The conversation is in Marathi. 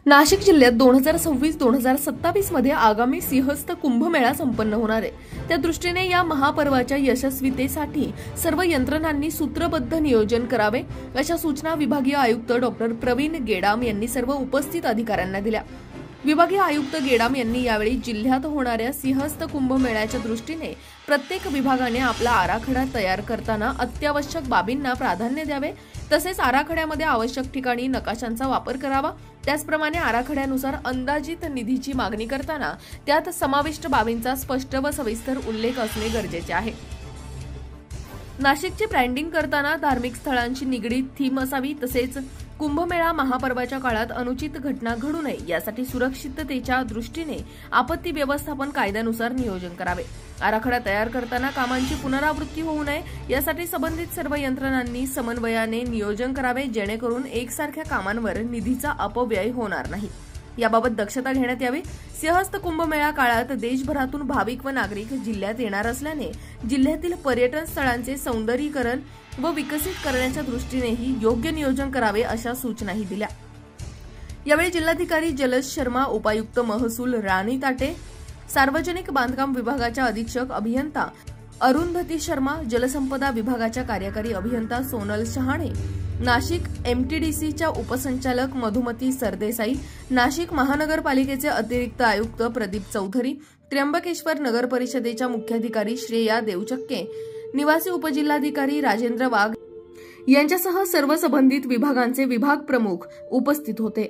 नाशिक जिल्ह्यात 2026-2027 मध्ये आगामी सिंहस्थ कुंभमेळा संपन्न होणार आहे। त्या दृष्टीने या महापर्वाच्या यशस्वीतेसाठी सर्व यंत्रणांनी सूत्रबद्ध नियोजन करावे अशा सूचना विभागीय आयुक्त डॉक्टर प्रवीण गेडाम यांनी सर्व उपस्थित अधिकाऱ्यांना दिल्या। विभागीय आयुक्त गेडाम यांनी यावेळी जिल्ह्यात होणाऱ्या सिंहस्थ कुंभमेळ्याच्या दृष्टीने प्रत्येक विभागाने आपला आराखडा तयार करताना अत्यावश्यक बाबींना प्राधान्य द्यावे, तसेच आराखड्यामध्ये आवश्यक ठिकाणी नकाशांचा वापर करावा। त्याचप्रमाणे आराखड्यानुसार अंदाजित निधीची मागणी करताना त्यात समाविष्ट बाबींचा स्पष्ट व सविस्तर उल्लेख असणे गरजेचे आहे। नाशिकची ब्रँडिंग करताना धार्मिक स्थळांशी निगडीत थीम असावी, तसेच कुंभमेळा महापर्वाच्या काळात अनुचित घटना घडू नये यासाठी सुरक्षिततेच्या दृष्टीने आपत्ती व्यवस्थापन कायद्यानुसार नियोजन करावे। आराखडा तयार करताना कामांची पुनरावृत्ती होऊ नये यासाठी संबंधित सर्व यंत्रणांनी समन्वयाने नियोजन करावे, जेणेकरून एकसारख्या कामांवर निधीचा अपव्यय होणार नाही, याबाबत दक्षता घेण्यात यावी। सिंहस्थ कुंभमेळा काळात देशभरातून भाविक व नागरिक जिल्ह्यात येणार असल्याने जिल्ह्यातील पर्यटन स्थळांचे सौंदर्यीकरण व विकसित करण्याच्या दृष्टीनेही योग्य नियोजन करावे अशा सूचनाही दिल्या। यावेळी जिल्हाधिकारी जलज शर्मा, उपायुक्त महसूल राणी ताटे, सार्वजनिक बांधकाम विभागाच्या अधीक्षक अभियंता अरुंधती शर्मा, जलसंपदा विभागाच्या कार्यकारी अभियंता सोनल शहाणे, नाशिक एमटीडीसीच्या उपसंचालक मधुमती सरदेसाई, नाशिक महानगरपालिकेचे अतिरिक्त आयुक्त प्रदीप चौधरी, त्र्यंबकेश्वर नगर परिषदेच्या मुख्याधिकारी श्रेया देवचक्के, निवासी उपजिल्हाधिकारी राजेंद्र वाघ यांच्यासह सर्व संबंधित विभागांचे विभाग प्रमुख उपस्थित होते।